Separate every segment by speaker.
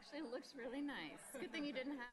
Speaker 1: actually looks really nice. Good thing you didn't have.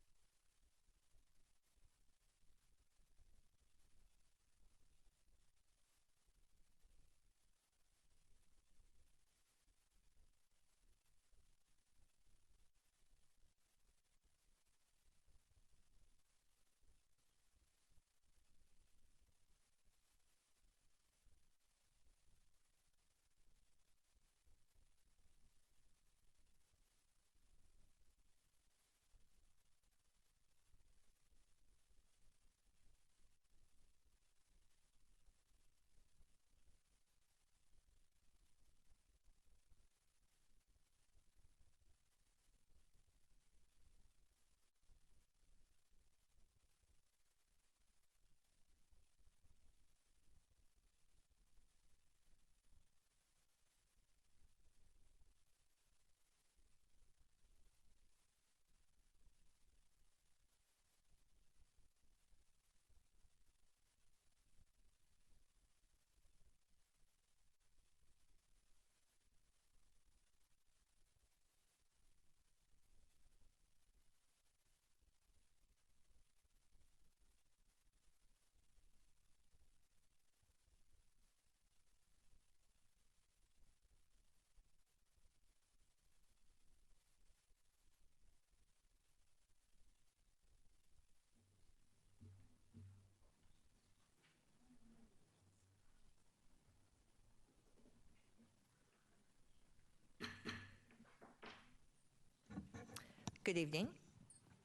Speaker 2: Good evening.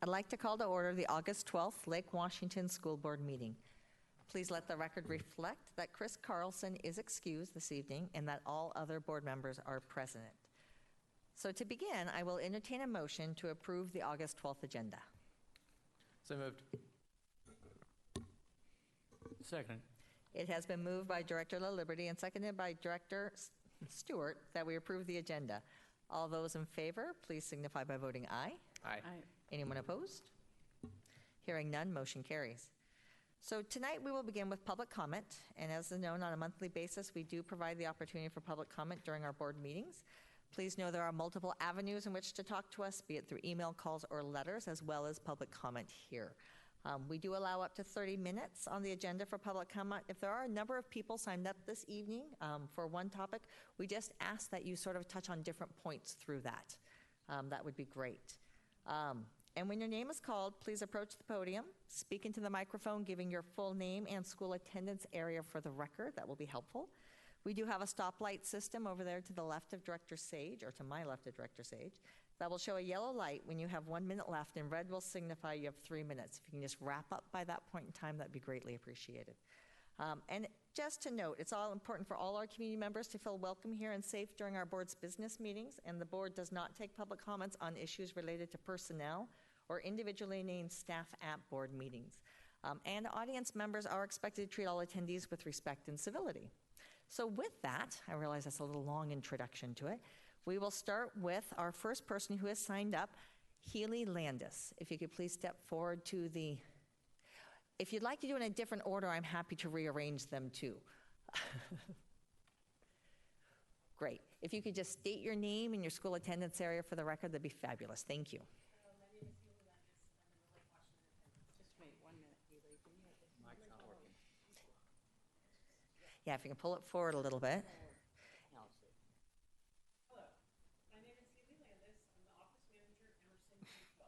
Speaker 2: I'd like to call to order the August 12th Lake Washington School Board meeting. Please let the record reflect that Chris Carlson is excused this evening and that all other board members are present. So to begin, I will entertain a motion to approve the August 12th agenda.
Speaker 3: So moved. Second.
Speaker 2: It has been moved by Director La Liberty and seconded by Director Stewart that we approve the agenda. All those in favor, please signify by voting aye.
Speaker 3: Aye.
Speaker 2: Anyone opposed? Hearing none, motion carries. So tonight we will begin with public comment, and as is known, on a monthly basis, we do provide the opportunity for public comment during our board meetings. Please know there are multiple avenues in which to talk to us, be it through email, calls, or letters, as well as public comment here. We do allow up to 30 minutes on the agenda for public comment. If there are a number of people signed up this evening for one topic, we just ask that you sort of touch on different points through that. That would be great. And when your name is called, please approach the podium, speak into the microphone, giving your full name and school attendance area for the record. That will be helpful. We do have a stoplight system over there to the left of Director Sage, or to my left of Director Sage, that will show a yellow light when you have 1 minute left, and red will signify you have 3 minutes. If you can just wrap up by that point in time, that'd be greatly appreciated. And just to note, it's all important for all our community members to feel welcome here and safe during our board's business meetings, and the board does not take public comments on issues related to personnel or individually named staff at board meetings. And audience members are expected to treat all attendees with respect and civility. So with that, I realize that's a little long introduction to it. We will start with our first person who has signed up, Seeley Landis. If you could please step forward to the, if you'd like to do it in a different order, I'm happy to rearrange them too. Great. If you could just state your name and your school attendance area for the record, that'd be fabulous. Thank you.
Speaker 1: My name is Seeley Landis. I'm in the Lake Washington. Just wait 1 minute, Seeley.
Speaker 3: Mic's not working.
Speaker 2: Yeah, if you can pull it forward a little bit.
Speaker 4: Hello, my name is Seeley Landis. I'm the office manager at Emerson K-12.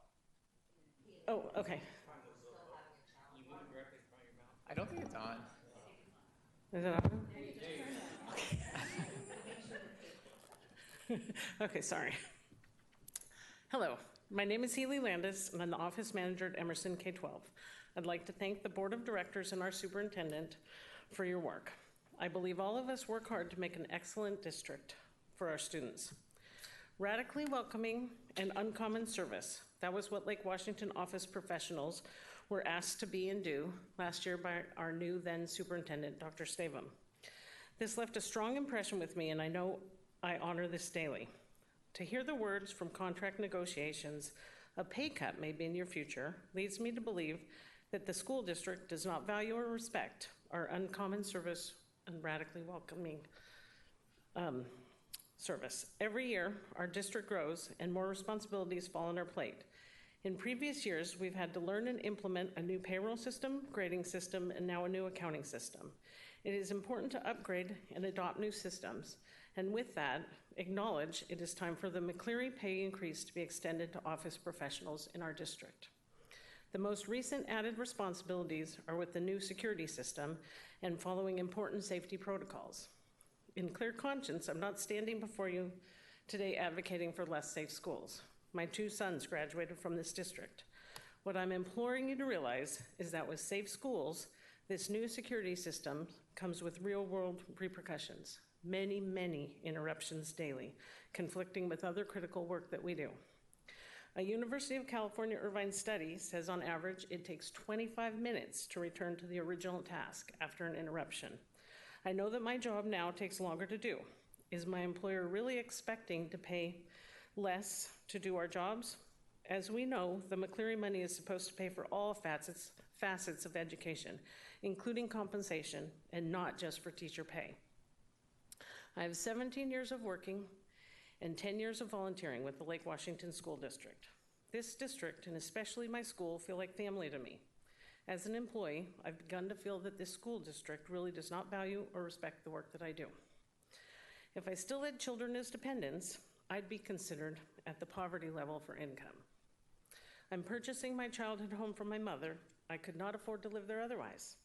Speaker 4: Oh, okay.
Speaker 3: You move it directly in front of your mouth. I don't think it's on.
Speaker 4: Is it on? Okay, sorry. Hello, my name is Seeley Landis, and I'm the office manager at Emerson K-12. I'd like to thank the board of directors and our superintendent for your work. I believe all of us work hard to make an excellent district for our students. Radically welcoming and uncommon service. That was what Lake Washington office professionals were asked to be and do last year by our new then superintendent, Dr. Stavum. This left a strong impression with me, and I know I honor this daily. To hear the words from contract negotiations, a pay cut may be in your future, leads me to believe that the school district does not value or respect our uncommon service and radically welcoming service. Every year, our district grows and more responsibilities fall on our plate. In previous years, we've had to learn and implement a new payroll system, grading system, and now a new accounting system. It is important to upgrade and adopt new systems, and with that, acknowledge it is time for the McCleary pay increase to be extended to office professionals in our district. The most recent added responsibilities are with the new security system and following important safety protocols. In clear conscience, I'm not standing before you today advocating for less safe schools. My 2 sons graduated from this district. What I'm imploring you to realize is that with safe schools, this new security system comes with real-world repercussions. Many, many interruptions daily, conflicting with other critical work that we do. A University of California Irvine study says on average it takes 25 minutes to return to the original task after an interruption. I know that my job now takes longer to do. Is my employer really expecting to pay less to do our jobs? As we know, the McCleary money is supposed to pay for all facets of education, including compensation, and not just for teacher pay. I have 17 years of working and 10 years of volunteering with the Lake Washington School District. This district, and especially my school, feel like family to me. As an employee, I've begun to feel that this school district really does not value or respect the work that I do. If I still had children as dependents, I'd be considered at the poverty level for income. I'm purchasing my childhood home from my mother. I could not afford to live there otherwise.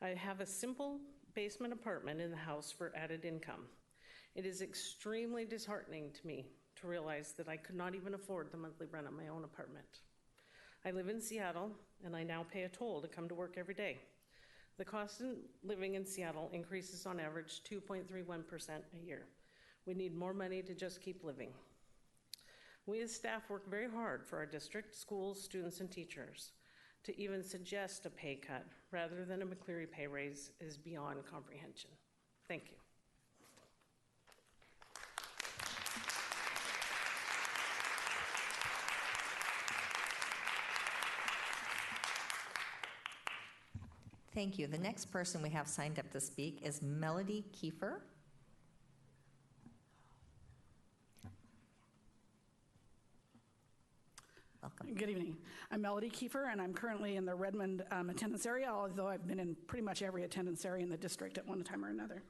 Speaker 4: I have a simple basement apartment in the house for added income. It is extremely disheartening to me to realize that I could not even afford the monthly rent on my own apartment. I live in Seattle, and I now pay a toll to come to work every day. The cost of living in Seattle increases on average 2.31% a year. We need more money to just keep living. We as staff work very hard for our district, schools, students, and teachers. To even suggest a pay cut rather than a McCleary pay raise is beyond comprehension. Thank you.
Speaker 2: Thank you. The next person we have signed up to speak is Melody Kiefer. Welcome.
Speaker 5: Good evening. I'm Melody Kiefer, and I'm currently in the Redmond attendance area, although I've been in pretty much every attendance area in the district at one time or another.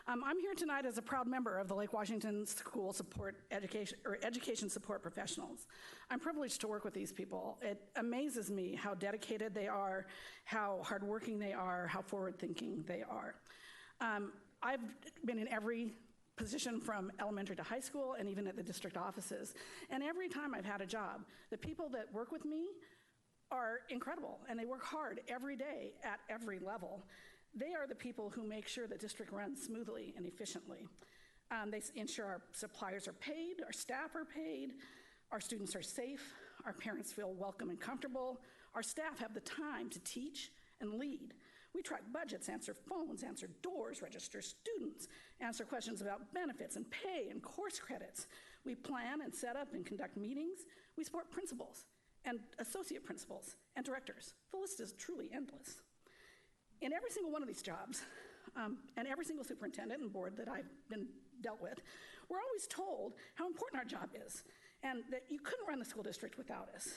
Speaker 5: I'm here tonight as a proud member of the Lake Washington School Support Education Support Professionals. I'm privileged to work with these people. It amazes me how dedicated they are, how hardworking they are, how forward-thinking they are. I've been in every position from elementary to high school and even at the district offices. And every time I've had a job, the people that work with me are incredible, and they work hard every day at every level. They are the people who make sure the district runs smoothly and efficiently. They ensure our suppliers are paid, our staff are paid, our students are safe, our parents feel welcome and comfortable, our staff have the time to teach and lead. We track budgets, answer phones, answer doors, register students, answer questions about benefits and pay and course credits. We plan and set up and conduct meetings. We support principals and associate principals and directors. The list is truly endless. In every single one of these jobs, and every single superintendent and board that I've been dealt with, we're always told how important our job is and that you couldn't run the school district without us.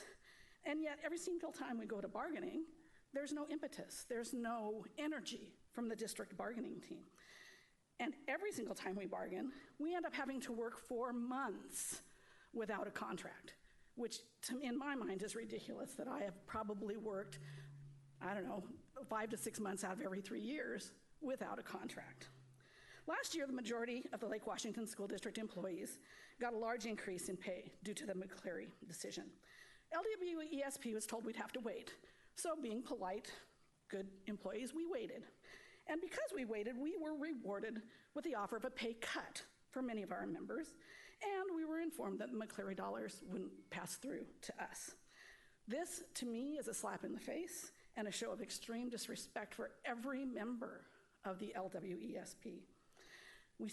Speaker 5: And yet, every single time we go to bargaining, there's no impetus, there's no energy from the district bargaining team. And every single time we bargain, we end up having to work for months without a contract, which in my mind is ridiculous, that I have probably worked, 5 to 6 months out of every 3 years without a contract. Last year, the majority of the Lake Washington School District employees got a large increase in pay due to the McCleary decision. LWESP was told we'd have to wait. So being polite, good employees, we waited. And because we waited, we were rewarded with the offer of a pay cut for many of our members, and we were informed that the McCleary dollars wouldn't pass through to us. This, to me, is a slap in the face and a show of extreme disrespect for every member of the LWESP. You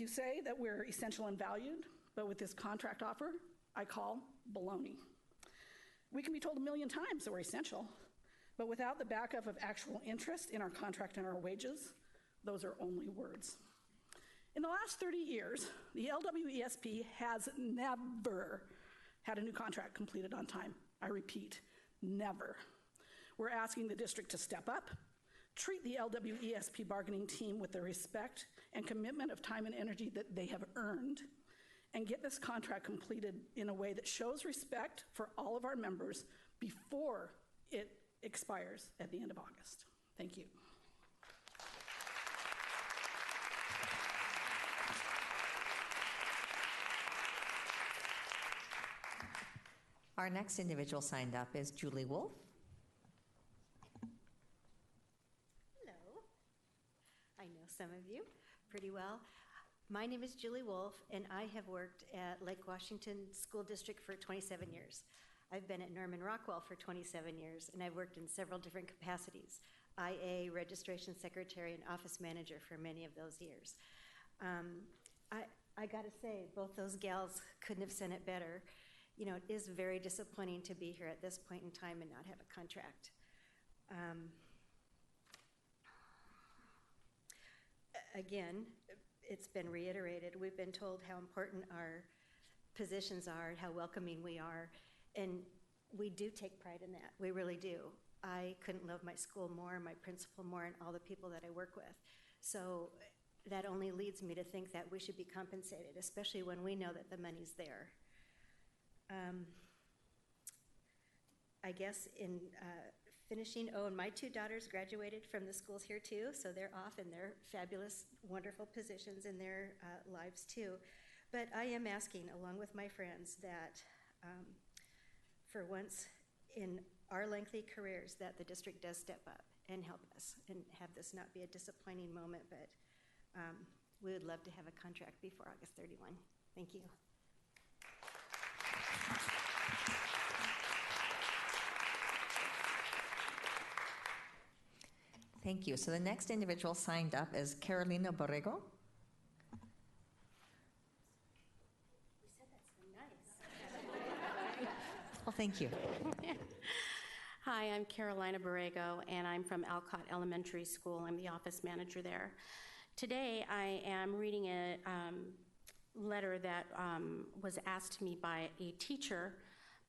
Speaker 5: say that we're essential and valued, but with this contract offer, I call baloney. We can be told a million times that we're essential, but without the backup of actual interest in our contract and our wages, those are only words. In the last 30 years, the LWESP has never had a new contract completed on time. I repeat, never. We're asking the district to step up, treat the LWESP bargaining team with the respect and commitment of time and energy that they have earned, and get this contract completed in a way that shows respect for all of our members before it expires at the end of August. Thank you.
Speaker 2: Our next individual signed up is Julie Wolf.
Speaker 6: Hello. I know some of you pretty well. My name is Julie Wolf, and I have worked at Lake Washington School District for 27 years. I've been at Norman Rockwell for 27 years, and I've worked in several different capacities. IA, registration secretary, and office manager for many of those years. I gotta say, both those gals couldn't have said it better. You know, it is very disappointing to be here at this point in time and not have a contract. Again, it's been reiterated. We've been told how important our positions are, how welcoming we are, and we do take pride in that. We really do. I couldn't love my school more, my principal more, and all the people that I work with. So that only leads me to think that we should be compensated, especially when we know that the money's there. I guess in finishing, and my two daughters graduated from the schools here too, so they're off in their fabulous, wonderful positions in their lives too. But I am asking, along with my friends, that for once in our lengthy careers, that the district does step up and help us and have this not be a disappointing moment, but we would love to have a contract before August 31. Thank you.
Speaker 2: Thank you. So the next individual signed up is Karolina Borrego.
Speaker 6: You said that so nice.
Speaker 2: Well, thank you.
Speaker 7: Hi, I'm Karolina Borrego, and I'm from Alcott Elementary School. I'm the office manager there. Today, I am reading a letter that was asked to me by a teacher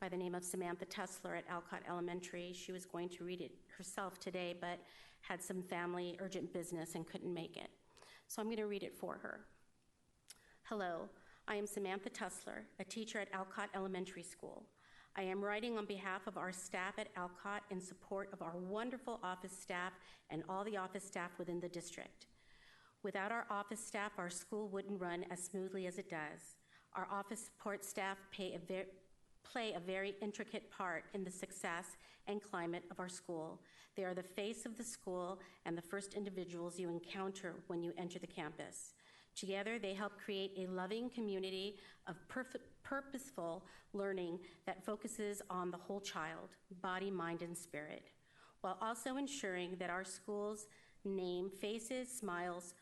Speaker 7: by the name of Samantha Tessler at Alcott Elementary. She was going to read it herself today, but had some family urgent business and couldn't make it. So I'm going to read it for her. Hello, I am Samantha Tessler, a teacher at Alcott Elementary School. I am writing on behalf of our staff at Alcott in support of our wonderful office staff and all the office staff within the district. Without our office staff, our school wouldn't run as smoothly as it does. Our office support staff play a very intricate part in the success and climate of our school. They are the face of the school and the first individuals you encounter when you enter the campus. Together, they help create a loving community of purposeful learning that focuses on the whole child, body, mind, and spirit, while also ensuring that our school's name faces, smiles,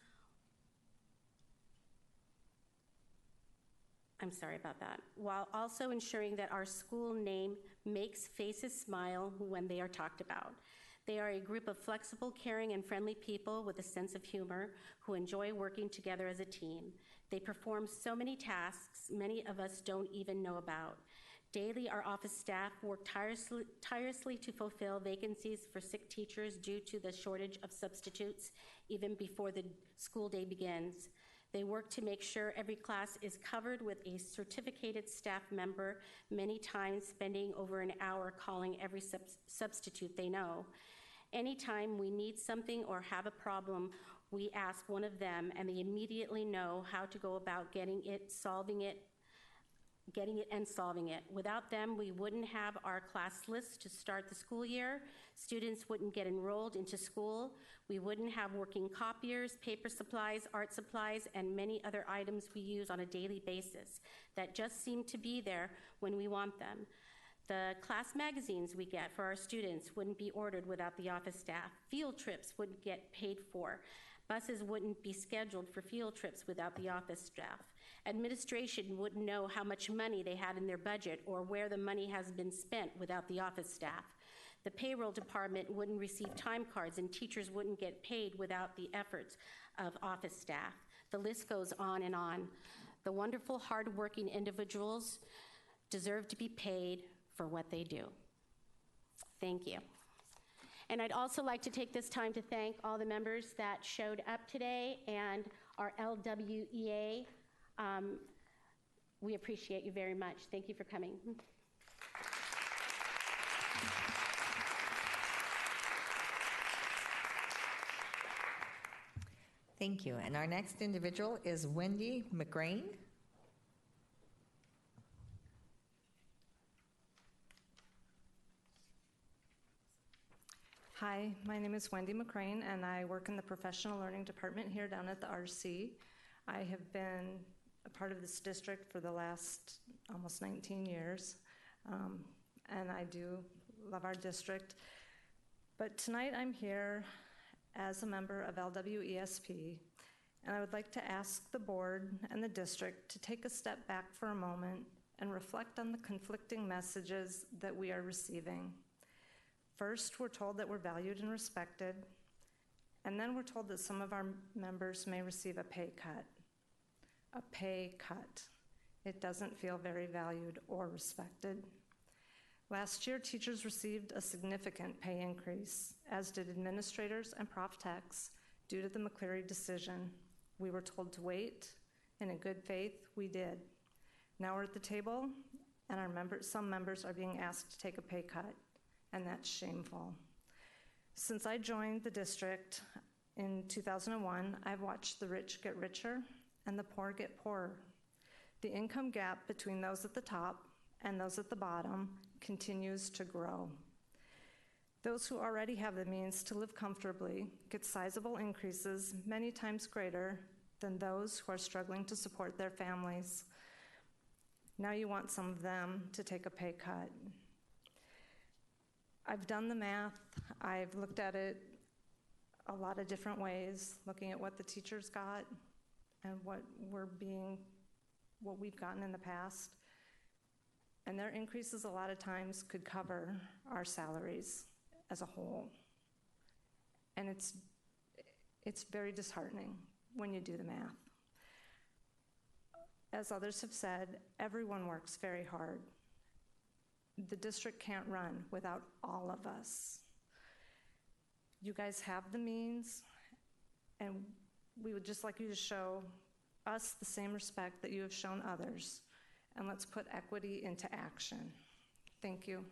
Speaker 7: I'm sorry about that, while also ensuring that our school name makes faces smile when they are talked about. They are a group of flexible, caring, and friendly people with a sense of humor who enjoy working together as a team. They perform so many tasks many of us don't even know about. Daily, our office staff work tirelessly to fulfill vacancies for sick teachers due to the shortage of substitutes even before the school day begins. They work to make sure every class is covered with a certificated staff member, many times spending over an hour calling every substitute they know. Anytime we need something or have a problem, we ask one of them, and they immediately know how to go about getting it, and solving it. Without them, we wouldn't have our class list to start the school year. Students wouldn't get enrolled into school. We wouldn't have working copiers, paper supplies, art supplies, and many other items we use on a daily basis that just seem to be there when we want them. The class magazines we get for our students wouldn't be ordered without the office staff. Field trips wouldn't get paid for. Buses wouldn't be scheduled for field trips without the office staff. Administration wouldn't know how much money they had in their budget or where the money has been spent without the office staff. The payroll department wouldn't receive time cards, and teachers wouldn't get paid without the efforts of office staff. The list goes on and on. The wonderful, hardworking individuals deserve to be paid for what they do. Thank you. And I'd also like to take this time to thank all the members that showed up today and our LWEA. We appreciate you very much. Thank you for coming.
Speaker 2: Thank you. And our next individual is Wendy McGrane.
Speaker 8: Hi, my name is Wendy McGrane, and I work in the Professional Learning Department here down at the RC. I have been a part of this district for the last almost 19 years, and I do love our district. But tonight I'm here as a member of LWESP, and I would like to ask the board and the district to take a step back for a moment and reflect on the conflicting messages that we are receiving. First, we're told that we're valued and respected, and then we're told that some of our members may receive a pay cut. A pay cut. It doesn't feel very valued or respected. Last year, teachers received a significant pay increase, as did administrators and prof techs, due to the McCleary decision. We were told to wait, and in good faith, we did. Now we're at the table, and some members are being asked to take a pay cut, and that's shameful. Since I joined the district in 2001, I've watched the rich get richer and the poor get poorer. The income gap between those at the top and those at the bottom continues to grow. Those who already have the means to live comfortably get sizable increases many times greater than those who are struggling to support their families. Now you want some of them to take a pay cut. I've done the math. I've looked at it a lot of different ways, looking at what the teachers got and what we've gotten in the past. And their increases a lot of times could cover our salaries as a whole. And it's very disheartening when you do the math. As others have said, everyone works very hard. The district can't run without all of us. You guys have the means, and we would just like you to show us the same respect that you have shown others, and let's put equity into action. Thank you.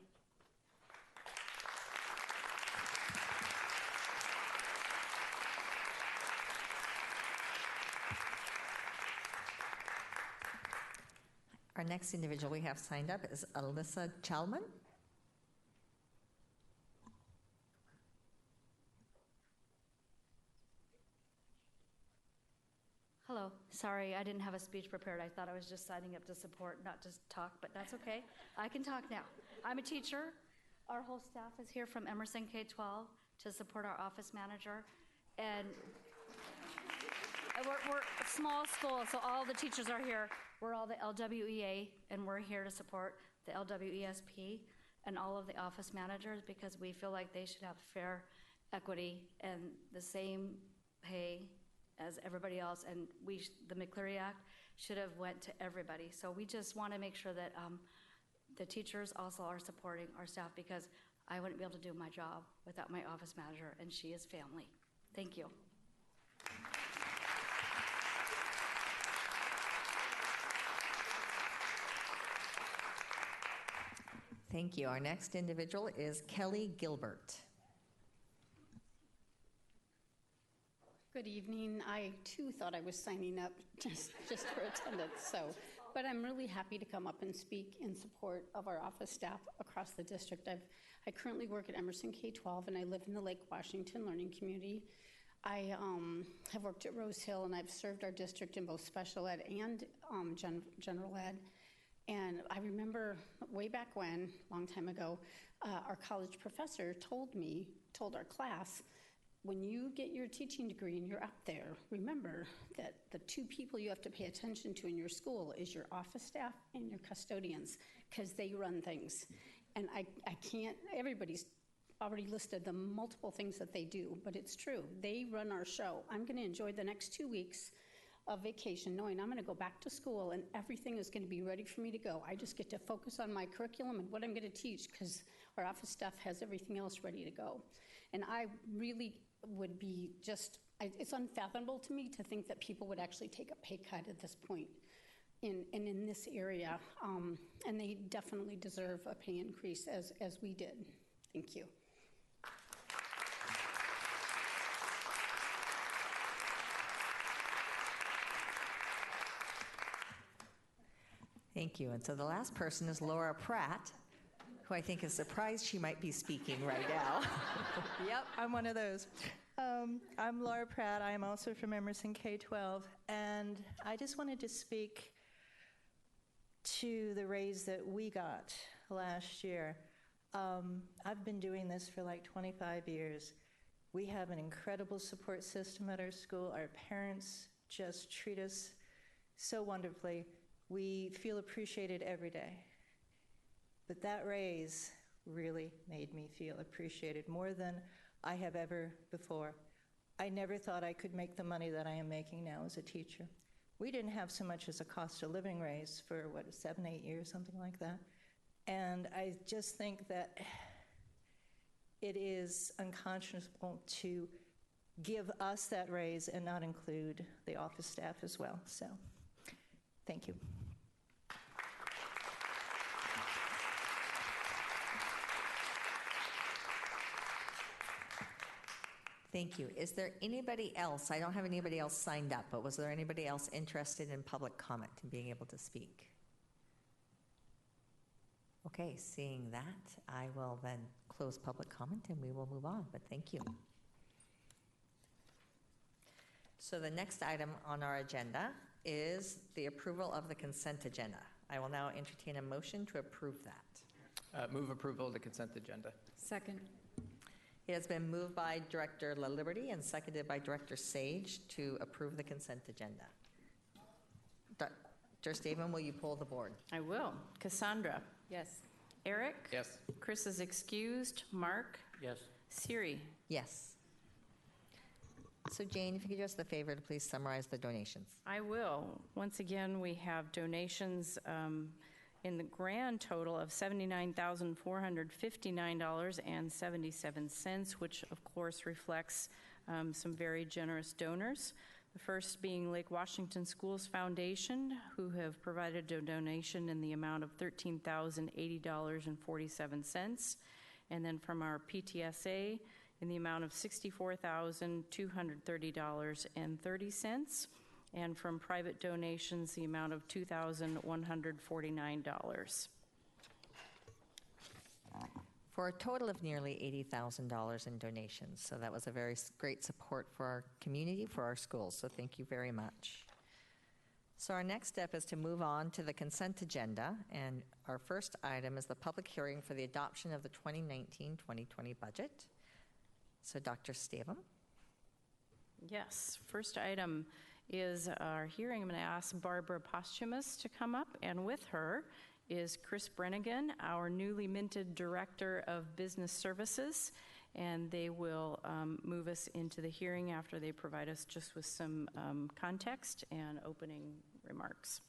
Speaker 2: Our next individual we have signed up is Alisa Solomon.
Speaker 1: Hello. Sorry, I didn't have a speech prepared. I thought I was just signing up to support, not just talk, but that's okay. I can talk now. I'm a teacher. Our whole staff is here from Emerson K-12 to support our office manager. And we're a small school, so all the teachers are here. We're all the LWEA, and we're here to support the LWESP and all of the office managers because we feel like they should have fair equity and the same pay as everybody else. And the McCleary Act should have went to everybody. So we just want to make sure that the teachers also are supporting our staff because I wouldn't be able to do my job without my office manager, and she is family. Thank you.
Speaker 2: Thank you. Our next individual is Kelly Gilbert.
Speaker 9: Good evening. I too thought I was signing up just for attendance, but I'm really happy to come up and speak in support of our office staff across the district. I currently work at Emerson K-12 and I live in the Lake Washington Learning Community. I have worked at Rose Hill and I've served our district in both special ed and general ed. And I remember way back when, a long time ago, our college professor told our class, when you get your teaching degree and you're up there, remember that the two people you have to pay attention to in your school is your office staff and your custodians, because they run things. And I can't, everybody's already listed the multiple things that they do, but it's true. They run our show. I'm going to enjoy the next 2 weeks of vacation knowing I'm going to go back to school and everything is going to be ready for me to go. I just get to focus on my curriculum and what I'm going to teach because our office staff has everything else ready to go. And I really would be just, it's unfathomable to me to think that people would actually take a pay cut at this point in this area. And they definitely deserve a pay increase as we did. Thank you.
Speaker 2: Thank you. And so the last person is Laura Pratt, who I think is surprised she might be speaking right now.
Speaker 10: Yep, I'm one of those. I'm Laura Pratt. I'm also from Emerson K-12, and I just wanted to speak to the raise that we got last year. I've been doing this for like 25 years. We have an incredible support system at our school. Our parents just treat us so wonderfully. We feel appreciated every day. But that raise really made me feel appreciated more than I have ever before. I never thought I could make the money that I am making now as a teacher. We didn't have so much as a cost of living raise for, 7, 8 years, something like that. And I just think that it is unconscionable to give us that raise and not include the office staff as well. So, thank you.
Speaker 2: Thank you. Is there anybody else? I don't have anybody else signed up, but was there anybody else interested in public comment and being able to speak? Okay, seeing that, I will then close public comment and we will move on, but thank you. So the next item on our agenda is the approval of the consent agenda. I will now entertain a motion to approve that.
Speaker 3: Move approval of the consent agenda.
Speaker 1: Second.
Speaker 2: It has been moved by Director LaLiberty and seconded by Director Sage to approve the consent agenda. Dr. Staven, will you poll the board?
Speaker 11: I will. Cassandra?
Speaker 1: Yes.
Speaker 11: Eric?
Speaker 3: Yes.
Speaker 11: Chris is excused. Mark?
Speaker 3: Yes.
Speaker 11: Siri?
Speaker 2: Yes. So Jane, if you could do us the favor to please summarize the donations.
Speaker 11: I will. Once again, we have donations in the grand total of $79,459.77, which of course reflects some very generous donors. The first being Lake Washington Schools Foundation, who have provided a donation in the amount of $13,080.47. And then from our PTSA in the amount of $64,230.30. And from private donations, the amount of $2,149.
Speaker 2: For a total of nearly $80,000 in donations. So that was a very great support for our community, for our schools. So thank you very much. So our next step is to move on to the consent agenda. And our first item is the public hearing for the adoption of the 2019-2020 budget. So Dr. Staven.
Speaker 11: Yes, first item is our hearing. I'm going to ask Barbara Posthumus to come up, and with her is Chris Brennigan, our newly minted Director of Business Services, and they will move us into the hearing after they provide us just with some context and opening remarks.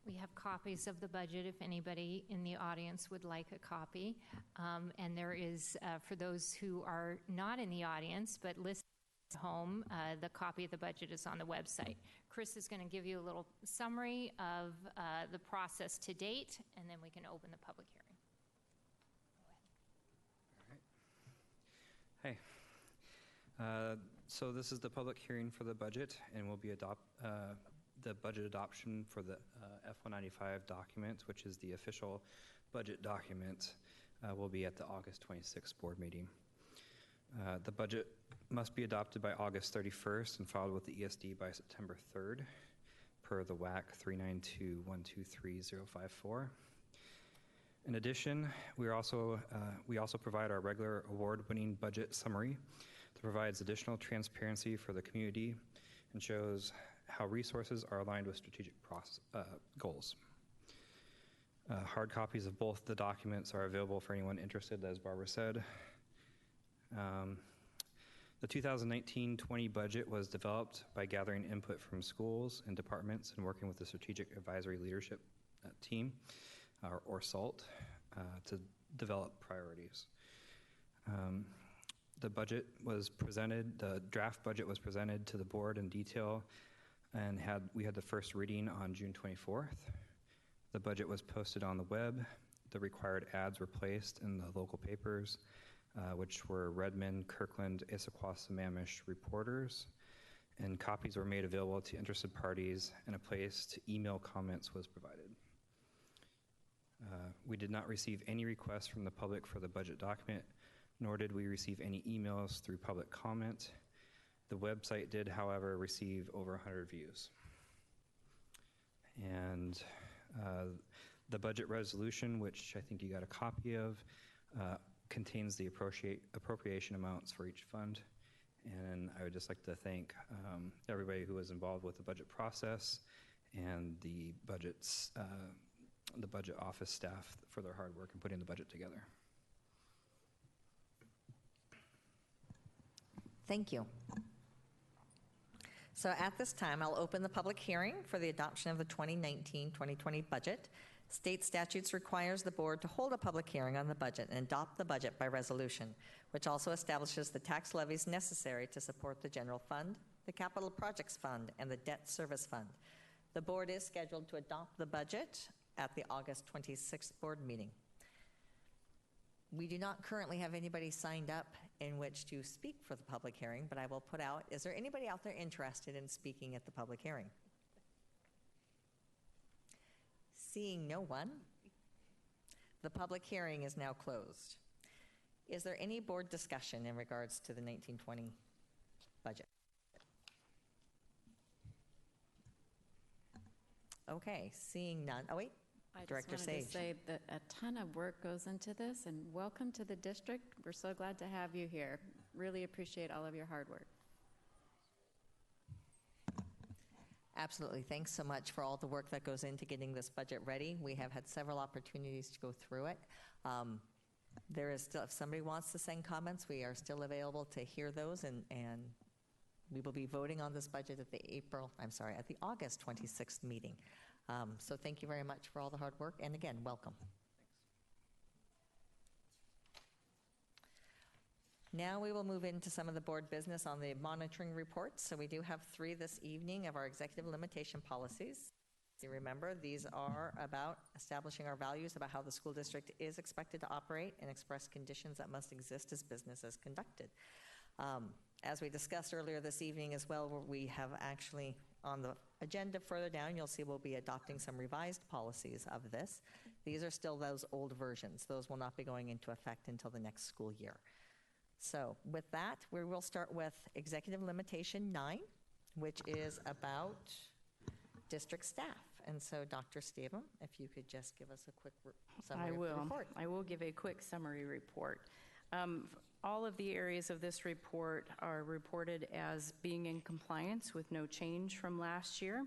Speaker 12: We have copies of the budget if anybody in the audience would like a copy. And there is, for those who are not in the audience but listening at home, the copy of the budget is on the website. Chris is going to give you a little summary of the process to date, and then we can open the public hearing.
Speaker 13: All right. Hey. So this is the public hearing for the budget, and will be the budget adoption for the F-195 document, which is the official budget document, will be at the August 26th board meeting. The budget must be adopted by August 31st and filed with the ESD by September 3rd, per the WAC 392123054. In addition, we also provide our regular award-winning budget summary that provides additional transparency for the community and shows how resources are aligned with strategic goals. Hard copies of both the documents are available for anyone interested, as Barbara said. The 2019-20 budget was developed by gathering input from schools and departments and working with the Strategic Advisory Leadership Team, or SALT, to develop priorities. The draft budget was presented to the board in detail, and we had the first reading on June 24th. The budget was posted on the web. The required ads were placed in the local papers, which were Redmond, Kirkland, Issaquah, Sammamish reporters, and copies were made available to interested parties, and a place to email comments was provided. We did not receive any requests from the public for the budget document, nor did we receive any emails through public comment. The website did, however, receive over 100 views. And the budget resolution, which I think you got a copy of, contains the appropriation amounts for each fund. And I would just like to thank everybody who was involved with the budget process and the budget office staff for their hard work in putting the budget together.
Speaker 2: Thank you. So at this time, I'll open the public hearing for the adoption of the 2019-2020 budget. State statutes requires the board to hold a public hearing on the budget and adopt the budget by resolution, which also establishes the tax levies necessary to support the general fund, the capital projects fund, and the debt service fund. The board is scheduled to adopt the budget at the August 26th board meeting. We do not currently have anybody signed up in which to speak for the public hearing, but I will put out, is there anybody out there interested in speaking at the public hearing? Seeing no one, the public hearing is now closed. Is there any board discussion in regards to the 1920 budget? Okay, seeing none. Oh, wait. Director
Speaker 14: I just wanted
Speaker 2: Sage.
Speaker 14: to say that a ton of work goes into this, and welcome to the district. We're so glad to have you here. Really appreciate all of your hard work.
Speaker 2: Absolutely. Thanks so much for all the work that goes into getting this budget ready. We have had several opportunities to go through it. There is still, if somebody wants to send comments, we are still available to hear those, and we will be voting on this budget at the August 26th meeting. So thank you very much for all the hard work, and again, welcome. Now we will move into some of the board business on the monitoring reports. So we do have 3 this evening of our executive limitation policies. You remember, these are about establishing our values about how the school district is expected to operate and express conditions that must exist as business is conducted. As we discussed earlier this evening as well, we have actually on the agenda further down, you'll see we'll be adopting some revised policies of this. These are still those old versions. Those will not be going into effect until the next school year. So with that, we will start with Executive Limitation 9, which is about district staff. And so Dr. Stavum, if you could just give us a quick summary of the report.
Speaker 11: I will give a quick summary report. All of the areas of this report are reported as being in compliance with no change from last year.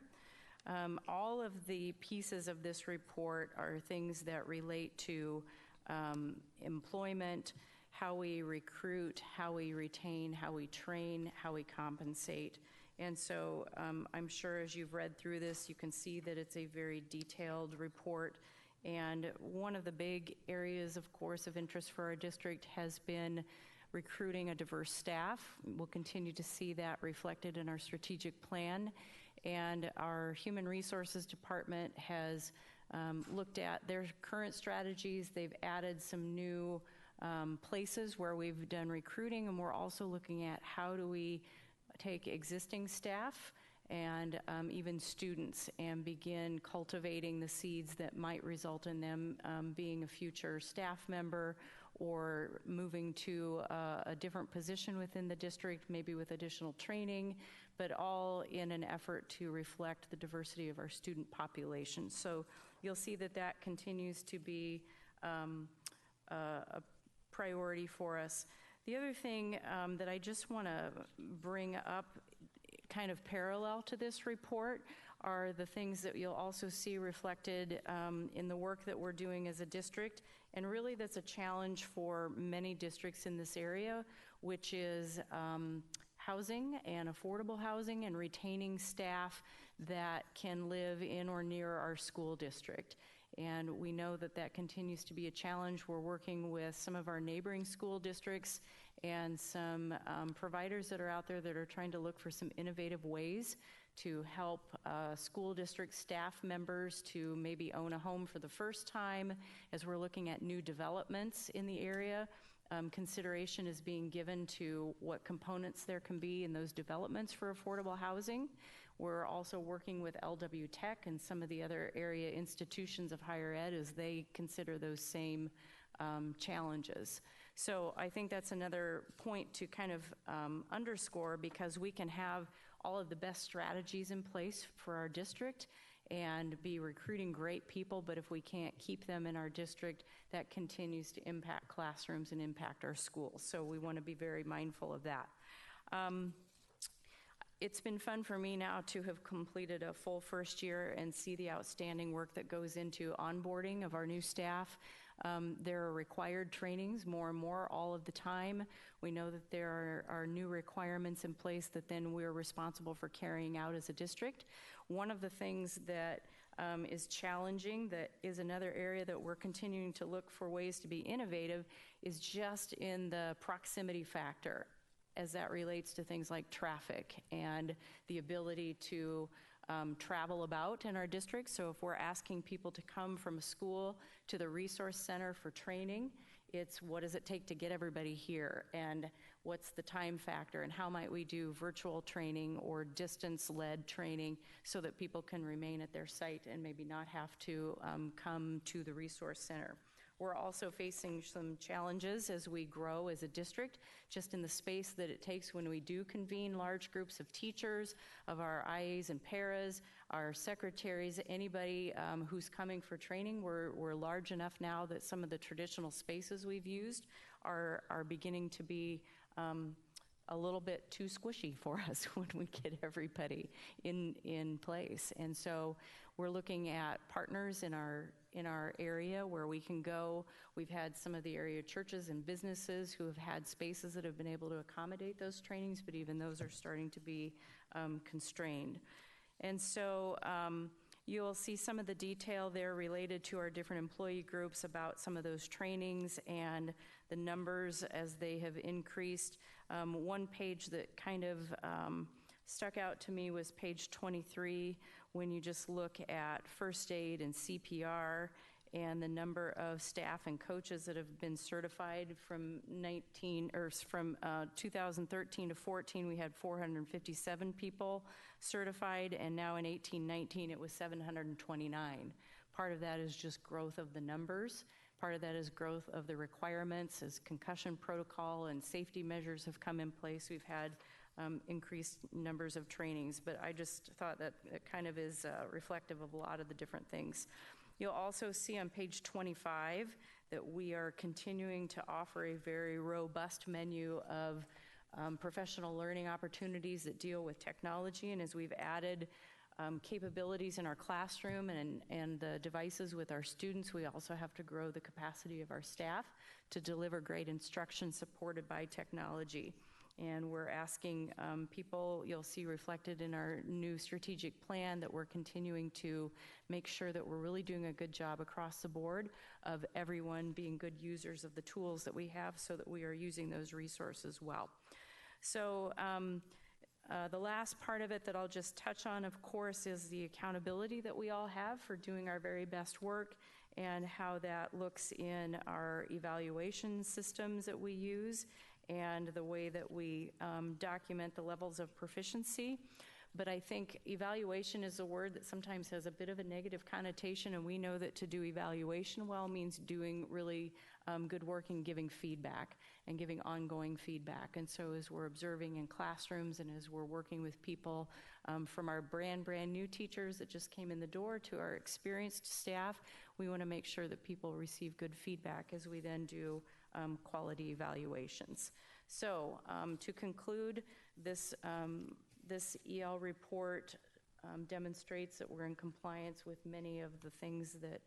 Speaker 11: All of the pieces of this report are things that relate to employment, how we recruit, how we retain, how we train, how we compensate. And so I'm sure as you've read through this, you can see that it's a very detailed report. And one of the big areas, of course, of interest for our district has been recruiting a diverse staff. We'll continue to see that reflected in our strategic plan. And our Human Resources Department has looked at their current strategies. They've added some new places where we've done recruiting, and we're also looking at how do we take existing staff and even students and begin cultivating the seeds that might result in them being a future staff member or moving to a different position within the district, maybe with additional training, but all in an effort to reflect the diversity of our student population. So you'll see that that continues to be a priority for us. The other thing that I just want to bring up kind of parallel to this report are the things that you'll also see reflected in the work that we're doing as a district. And really that's a challenge for many districts in this area, which is housing and affordable housing and retaining staff that can live in or near our school district. And we know that that continues to be a challenge. We're working with some of our neighboring school districts and some providers that are out there that are trying to look for some innovative ways to help school district staff members to maybe own a home for the first time. As we're looking at new developments in the area, consideration is being given to what components there can be in those developments for affordable housing. We're also working with LW Tech and some of the other area institutions of higher ed as they consider those same challenges. So I think that's another point to kind of underscore, because we can have all of the best strategies in place for our district and be recruiting great people, but if we can't keep them in our district, that continues to impact classrooms and impact our schools. So we want to be very mindful of that. It's been fun for me now to have completed a full first year and see the outstanding work that goes into onboarding of our new staff. There are required trainings more and more all of the time. We know that there are new requirements in place that then we're responsible for carrying out as a district. One of the things that is challenging, that is another area that we're continuing to look for ways to be innovative, is just in the proximity factor as that relates to things like traffic and the ability to travel about in our district. So if we're asking people to come from a school to the resource center for training, it's what does it take to get everybody here, and what's the time factor, and how might we do virtual training or distance-led training so that people can remain at their site and maybe not have to come to the resource center. We're also facing some challenges as we grow as a district, just in the space that it takes when we do convene large groups of teachers, of our IAs and paras, our secretaries, anybody who's coming for training. We're large enough now that some of the traditional spaces we've used are beginning to be a little bit too squishy for us when we get everybody in place. And so we're looking at partners in our area where we can go. We've had some of the area churches and businesses who have had spaces that have been able to accommodate those trainings, but even those are starting to be constrained. And so you'll see some of the detail there related to our different employee groups about some of those trainings and the numbers as they have increased. One page that kind of stuck out to me was page 23, when you just look at first aid and CPR and the number of staff and coaches that have been certified from 2013 to 14, we had 457 people certified, and now in 18-19 it was 729. Part of that is just growth of the numbers. Part of that is growth of the requirements as concussion protocol and safety measures have come in place. We've had increased numbers of trainings, but I just thought that it kind of is reflective of a lot of the different things. You'll also see on page 25 that we are continuing to offer a very robust menu of professional learning opportunities that deal with technology, and as we've added capabilities in our classroom and the devices with our students, we also have to grow the capacity of our staff to deliver great instruction supported by technology. And we're asking people, you'll see reflected in our new strategic plan, that we're continuing to make sure that we're really doing a good job across the board of everyone being good users of the tools that we have so that we are using those resources well. So the last part of it that I'll just touch on, of course, is the accountability that we all have for doing our very best work and how that looks in our evaluation systems that we use and the way that we document the levels of proficiency. But I think evaluation is a word that sometimes has a bit of a negative connotation, and we know that to do evaluation well means doing really good work and giving feedback and giving ongoing feedback. And so as we're observing in classrooms and as we're working with people from our brand new teachers that just came in the door to our experienced staff, we want to make sure that people receive good feedback as we then do quality evaluations. So to conclude, this EL report demonstrates that we're in compliance with many of the things that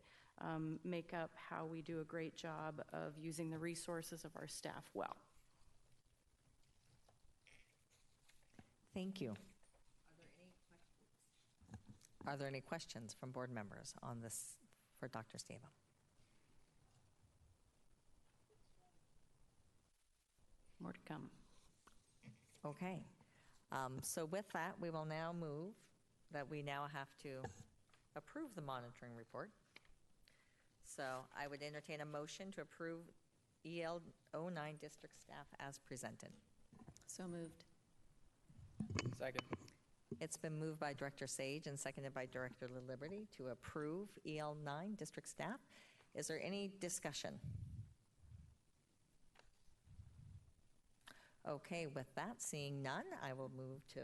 Speaker 11: make up how we do a great job of using the resources of our staff well.
Speaker 2: Thank you. Are there any questions from board members on this for Dr. Stava?
Speaker 11: More to come.
Speaker 2: Okay. So with that, we will now move that we now have to approve the monitoring report. So I would entertain a motion to approve EL 09 district staff as presented.
Speaker 14: So moved.
Speaker 3: Second.
Speaker 2: It's been moved by Director Sage and seconded by Director LaLiberty to approve EL 9 district staff. Is there any discussion? Okay, with that, seeing none, I will move to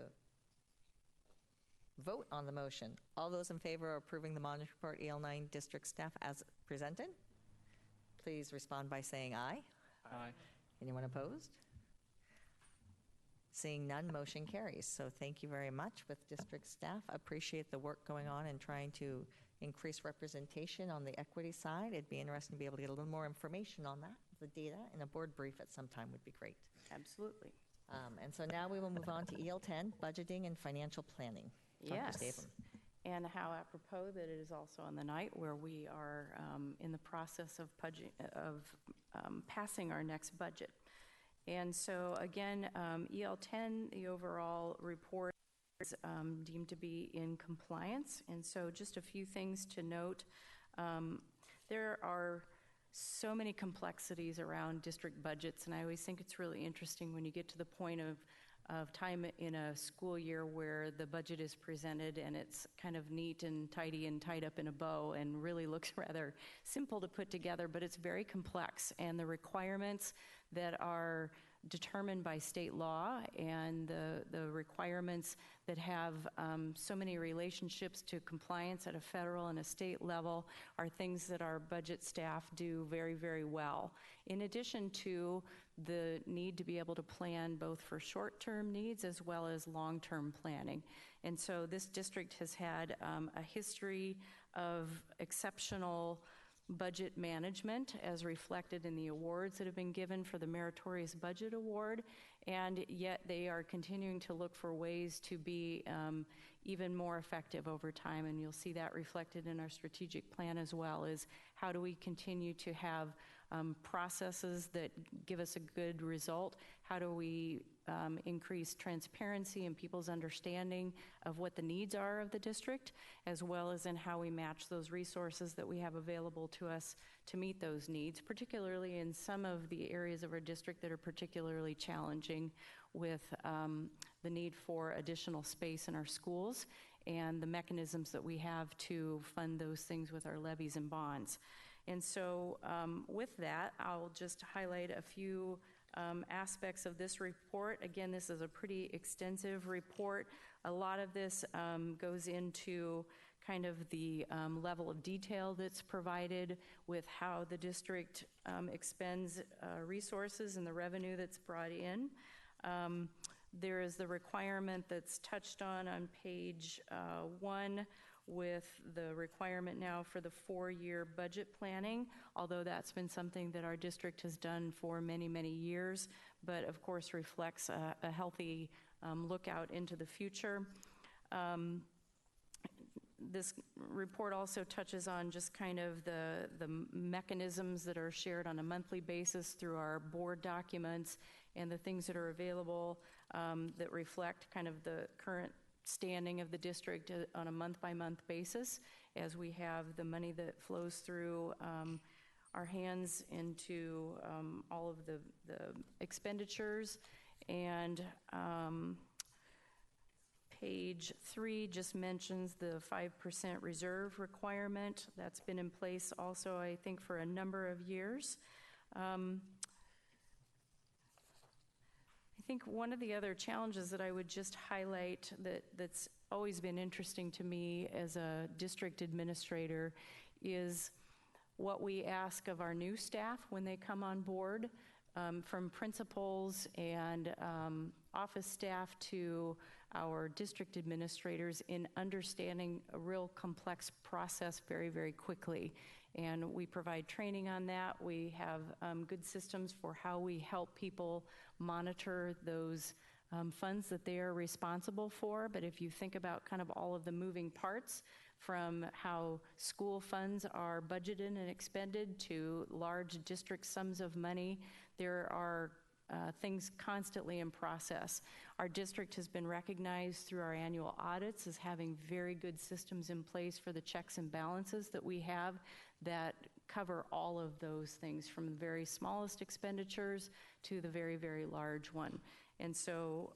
Speaker 2: vote on the motion. All those in favor of approving the monitoring report EL 9 district staff as presented, please respond by saying aye.
Speaker 3: Aye.
Speaker 2: Anyone opposed? Seeing none, motion carries. So thank you very much with district staff. Appreciate the work going on in trying to increase representation on the equity side. It'd be interesting to be able to get a little more information on that. The data in a board brief at some time would be great.
Speaker 11: Absolutely.
Speaker 2: And so now we will move on to EL 10, budgeting and financial planning. Dr.
Speaker 11: Yes.
Speaker 2: Statham.
Speaker 11: And how apropos that it is also on the night where we are in the process of passing our next budget. And so again, EL 10, the overall report is deemed to be in compliance. And so just a few things to note. There are so many complexities around district budgets, and I always think it's really interesting when you get to the point of time in a school year where the budget is presented and it's kind of neat and tidy and tied up in a bow and really looks rather simple to put together, but it's very complex. And the requirements that are determined by state law and the requirements that have so many relationships to compliance at a federal and a state level are things that our budget staff do very, very well. In addition to the need to be able to plan both for short-term needs as well as long-term planning. And so this district has had a history of exceptional budget management as reflected in the awards that have been given for the Meritorious Budget Award, and yet they are continuing to look for ways to be even more effective over time, and you'll see that reflected in our strategic plan as well, is how do we continue to have processes that give us a good result? How do we increase transparency and people's understanding of what the needs are of the district, as well as in how we match those resources that we have available to us to meet those needs, particularly in some of the areas of our district that are particularly challenging with the need for additional space in our schools and the mechanisms that we have to fund those things with our levies and bonds. And so with that, I'll just highlight a few aspects of this report. Again, this is a pretty extensive report. A lot of this goes into kind of the level of detail that's provided with how the district expends resources and the revenue that's brought in. There is the requirement that's touched on page 1 with the requirement now for the 4-year budget planning, although that's been something that our district has done for many, many years, but of course reflects a healthy lookout into the future. This report also touches on just kind of the mechanisms that are shared on a monthly basis through our board documents and the things that are available that reflect kind of the current standing of the district on a month-by-month basis as we have the money that flows through our hands into all of the expenditures. And page 3 just mentions the 5% reserve requirement. That's been in place also, I think, for a number of years. I think one of the other challenges that I would just highlight that's always been interesting to me as a district administrator is what we ask of our new staff when they come on board. from principals and office staff to our district administrators in understanding a real complex process very, very quickly. And we provide training on that. We have good systems for how we help people monitor those funds that they are responsible for. But if you think about kind of all of the moving parts, from how school funds are budgeted and expended to large district sums of money, there are things constantly in process. Our district has been recognized through our annual audits as having very good systems in place for the checks and balances that we have that cover all of those things, from the very smallest expenditures to the very, very large one. And so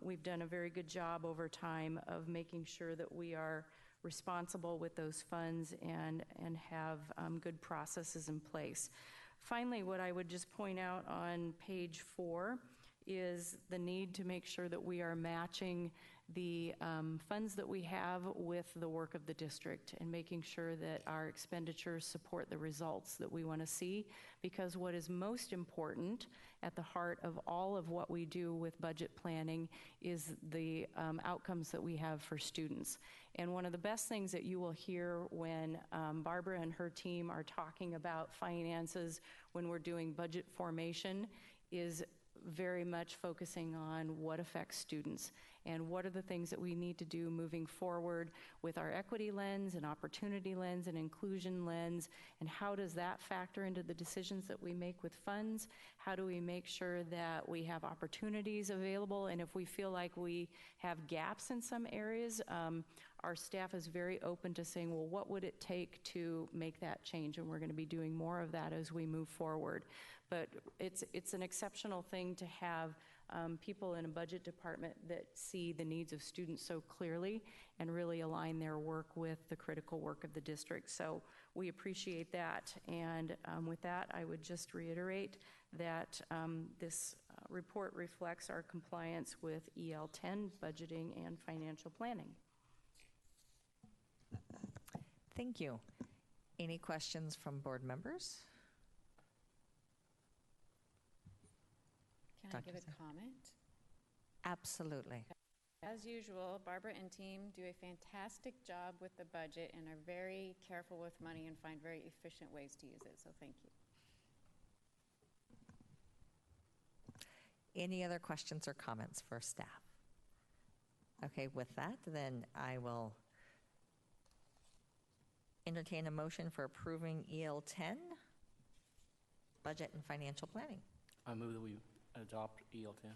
Speaker 11: we've done a very good job over time of making sure that we are responsible with those funds and have good processes in place. Finally, what I would just point out on page 4 is the need to make sure that we are matching the funds that we have with the work of the district and making sure that our expenditures support the results that we want to see, because what is most important at the heart of all of what we do with budget planning is the outcomes that we have for students. And one of the best things that you will hear when Barbara and her team are talking about finances when we're doing budget formation is very much focusing on what affects students and what are the things that we need to do moving forward with our equity lens and opportunity lens and inclusion lens, and how does that factor into the decisions that we make with funds? How do we make sure that we have opportunities available? And if we feel like we have gaps in some areas, our staff is very open to saying, well, what would it take to make that change? And we're going to be doing more of that as we move forward. But it's an exceptional thing to have people in a budget department that see the needs of students so clearly and really align their work with the critical work of the district. So we appreciate that. And with that, I would just reiterate that this report reflects our compliance with EL 10 budgeting and financial planning.
Speaker 2: Thank you. Any questions from board members?
Speaker 14: Can I give a comment?
Speaker 2: Absolutely.
Speaker 14: As usual, Barbara and team do a fantastic job with the budget and are very careful with money and find very efficient ways to use it, so thank you.
Speaker 2: Any other questions or comments for staff? Okay, with that, then I will entertain a motion for approving EL 10, budget and financial planning.
Speaker 3: I move that we adopt EL 10,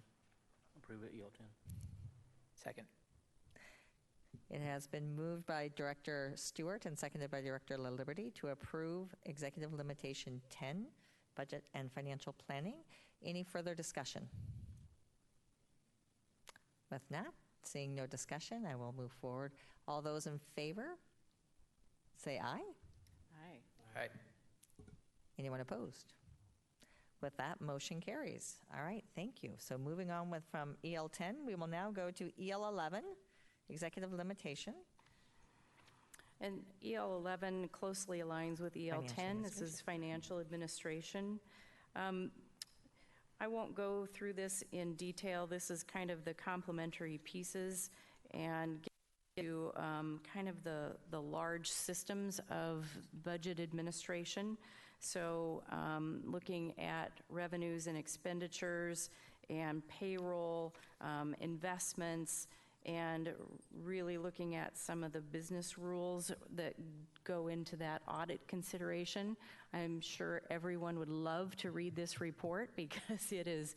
Speaker 3: approve it EL 10. Second.
Speaker 2: It has been moved by Director Stewart and seconded by Director La Liberty to approve Executive Limitation 10, budget and financial planning. Any further discussion? With that, seeing no discussion, I will move forward. All those in favor, say aye.
Speaker 14: Aye.
Speaker 3: Aye.
Speaker 2: Anyone opposed? With that, motion carries. All right, thank you. So moving on from EL 10, we will now go to EL 11, executive limitation.
Speaker 11: And EL 11 closely aligns with EL
Speaker 2: Financial
Speaker 11: 10. This is financial administration. I won't go through this in detail. This is kind of the complementary pieces and get to kind of the large systems of budget administration. So looking at revenues and expenditures and payroll, investments, and really looking at some of the business rules that go into that audit consideration. I'm sure everyone would love to read this report because it is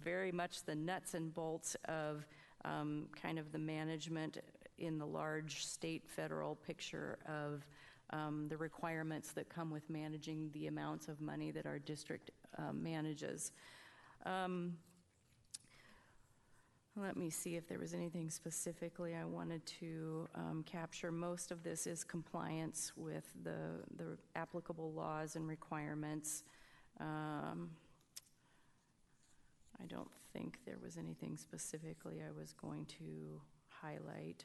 Speaker 11: very much the nuts and bolts of kind of the management in the large state federal picture of the requirements that come with managing the amounts of money that our district manages. Let me see if there was anything specifically I wanted to capture. Most of this is compliance with the applicable laws and requirements. I don't think there was anything specifically I was going to highlight.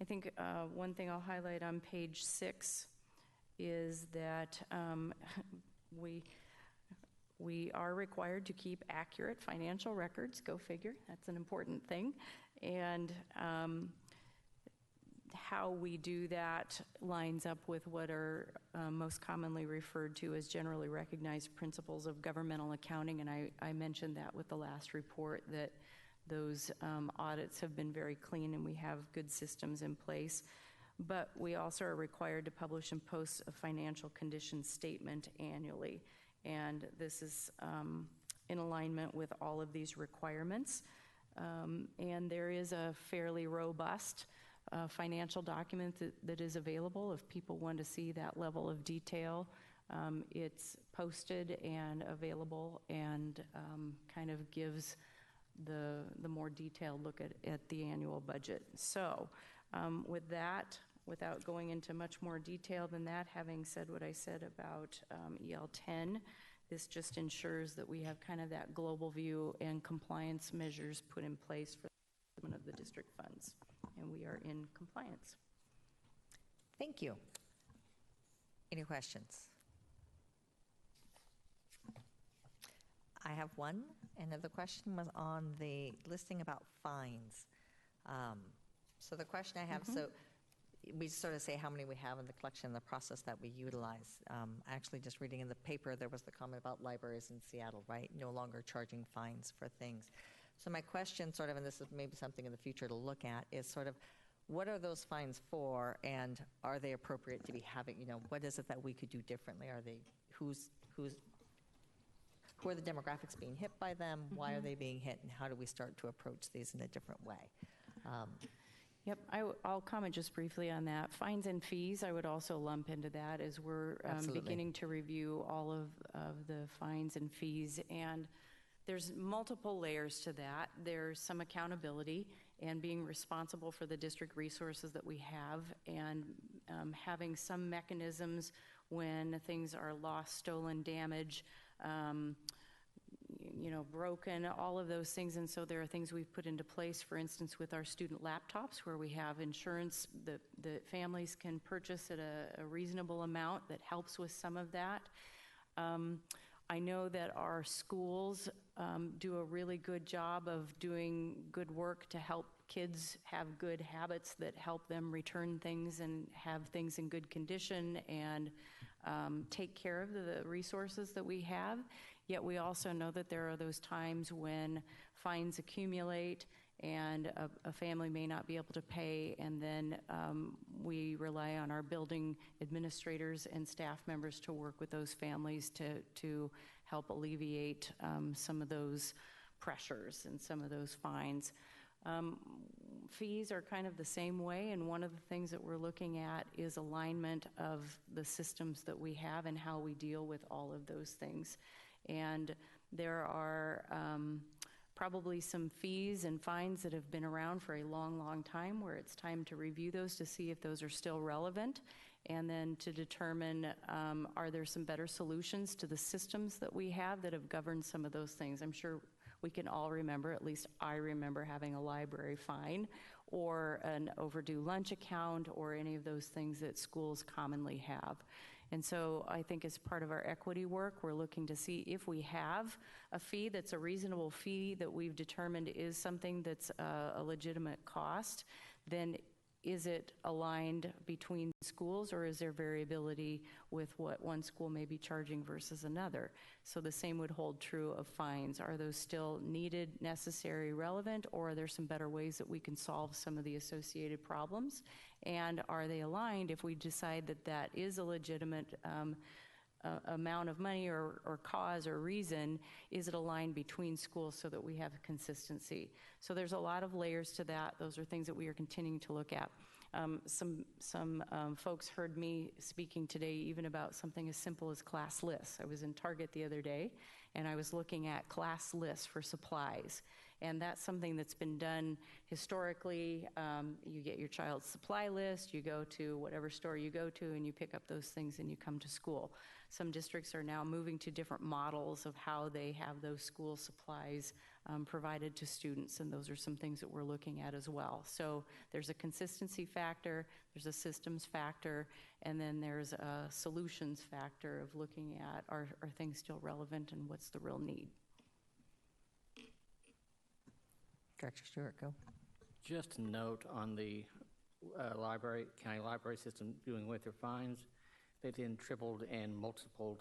Speaker 11: I think one thing I'll highlight on page 6 is that we are required to keep accurate financial records, go figure, that's an important thing. And how we do that lines up with what are most commonly referred to as generally recognized principles of governmental accounting, and I mentioned that with the last report, that those audits have been very clean and we have good systems in place. But we also are required to publish and post a financial condition statement annually, and this is in alignment with all of these requirements. And there is a fairly robust financial document that is available if people want to see that level of detail. It's posted and available and kind of gives the more detailed look at the annual budget. So with that, without going into much more detail than that, having said what I said about EL 10, this just ensures that we have kind of that global view and compliance measures put in place for the management of the district funds. And we are in compliance.
Speaker 2: Thank you. Any questions? I have one, and the question was on the listing about fines. So the question I have, so we sort of say how many we have in the collection and the process that we utilize. Actually, just reading in the paper, there was the comment about libraries in Seattle, right? No longer charging fines for things. So my question sort of, and this is maybe something in the future to look at, is sort of what are those fines for, and are they appropriate to be having, what is it that we could do differently? Are they, who are the demographics being hit by them? Why are they being hit, and how do we start to approach these in a different way?
Speaker 11: Yep, I'll comment just briefly on that. Fines and fees, I would also lump into that as we're beginning to review all of the fines and fees. And there's multiple layers to that. There's some accountability and being responsible for the district resources that we have, and having some mechanisms when things are lost, stolen, damaged, broken, all of those things. And so there are things we've put into place, for instance, with our student laptops, where we have insurance that families can purchase at a reasonable amount that helps with some of that. I know that our schools do a really good job of doing good work to help kids have good habits that help them return things and have things in good condition and take care of the resources that we have. Yet we also know that there are those times when fines accumulate and a family may not be able to pay, and then we rely on our building administrators and staff members to work with those families to help alleviate some of those pressures and some of those fines. Fees are kind of the same way, and one of the things that we're looking at is alignment of the systems that we have and how we deal with all of those things. And there are probably some fees and fines that have been around for a long, long time, where it's time to review those to see if those are still relevant, and then to determine are there some better solutions to the systems that we have that have governed some of those things. I'm sure we can all remember, at least I remember, having a library fine or an overdue lunch account or any of those things that schools commonly have. And so I think as part of our equity work, we're looking to see if we have a fee that's a reasonable fee that we've determined is something that's a legitimate cost, then is it aligned between schools, or is there variability with what one school may be charging versus another? So the same would hold true of fines. Are those still needed, necessary, relevant, or are there some better ways that we can solve some of the associated problems? And are they aligned if we decide that that is a legitimate amount of money or cause or reason? Is it aligned between schools so that we have consistency? So there's a lot of layers to that. Those are things that we are continuing to look at. Some folks heard me speaking today even about something as simple as class lists. I was in Target the other day, and I was looking at class lists for supplies. And that's something that's been done historically. You get your child's supply list, you go to whatever store you go to, and you pick up those things and you come to school. Some districts are now moving to different models of how they have those school supplies provided to students, and those are some things that we're looking at as well. So there's a consistency factor, there's a systems factor, and then there's a solutions factor of looking at are things still relevant and what's the real need.
Speaker 2: Director Stewart, go.
Speaker 3: Just a note on the county library system doing with their fines. They then tripled and multiplied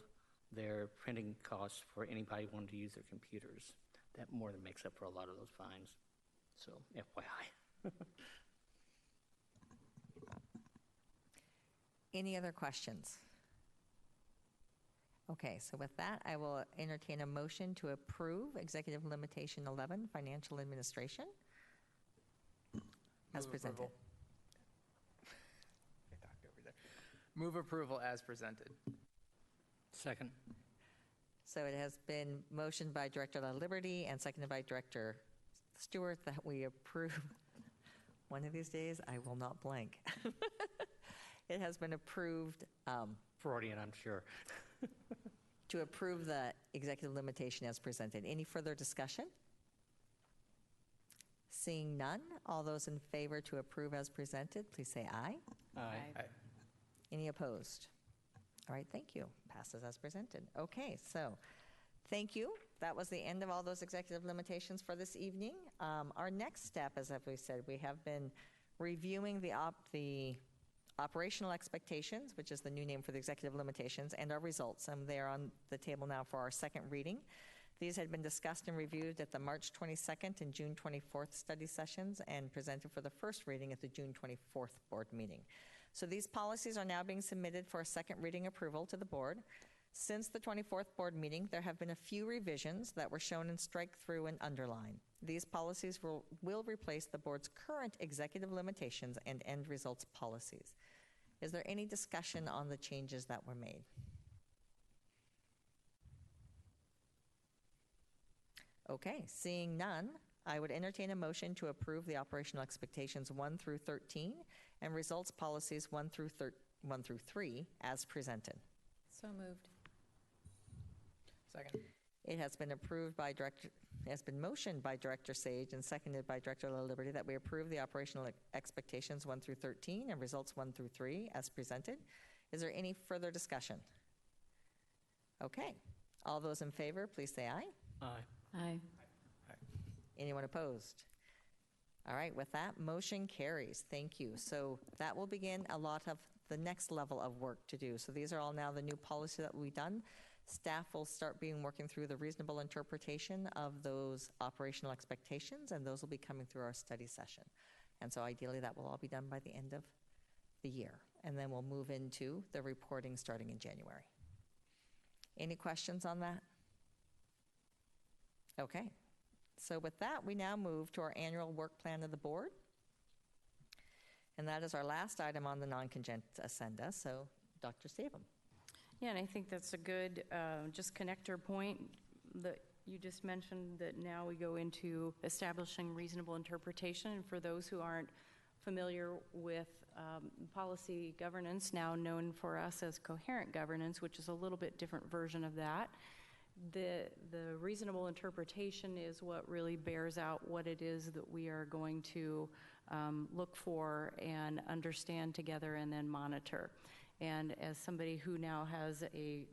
Speaker 3: their printing costs for anybody wanting to use their computers. That more than makes up for a lot of those fines. So, FYI.
Speaker 2: Any other questions? Okay, so with that, I will entertain a motion to approve Executive Limitation 11, Financial Administration, as presented.
Speaker 15: Approval. Move approval as presented.
Speaker 3: Second.
Speaker 2: So it has been motioned by Director La Liberty and seconded by Director Stewart that we approve. One of these days, I will not blank. It has been approved.
Speaker 3: Freudian, I'm sure.
Speaker 2: To approve the executive limitation as presented. Any further discussion? Seeing none, all those in favor to approve as presented, please say aye.
Speaker 3: Aye.
Speaker 15: Aye.
Speaker 2: Any opposed? All right, thank you. Passes as presented. Okay, so thank you. That was the end of all those executive limitations for this evening. Our next step, as we said, we have been reviewing the operational expectations, which is the new name for the executive limitations, and our results. And they are on the table now for our second reading. These had been discussed and reviewed at the March 22nd and June 24th study sessions and presented for the first reading at the June 24th board meeting. So these policies are now being submitted for a second reading approval to the board. Since the 24th board meeting, there have been a few revisions that were shown in strike through and underline. These policies will replace the board's current executive limitations and end results policies. Is there any discussion on the changes that were made? Okay, seeing none, I would entertain a motion to approve the operational expectations 1 through 13 and results policies 1 through 3 as presented.
Speaker 14: So moved.
Speaker 15: Second.
Speaker 2: It has been motioned by Director Sage and seconded by Director La Liberty that we approve the operational expectations 1 through 13 and results 1 through 3 as presented. Is there any further discussion? Okay. All those in favor, please say aye.
Speaker 3: Aye.
Speaker 14: Aye.
Speaker 2: Anyone opposed? All right, with that, motion carries. Thank you. So that will begin a lot of the next level of work to do. So these are all now the new policy that we've done. Staff will start working through the reasonable interpretation of those operational expectations, and those will be coming through our study session. And so ideally that will all be done by the end of the year. And then we'll move into the reporting starting in January. Any questions on that? Okay. So with that, we now move to our annual work plan of the board. And that is our last item on the non-consent agenda. So Dr. Stavum.
Speaker 11: Yeah, and I think that's a good just connector point that you just mentioned, that now we go into establishing reasonable interpretation. And for those who aren't familiar with policy governance, now known for us as coherent governance, which is a little bit different version of that, the reasonable interpretation is what really bears out what it is that we are going to look for and understand together and then monitor. And as somebody who now has a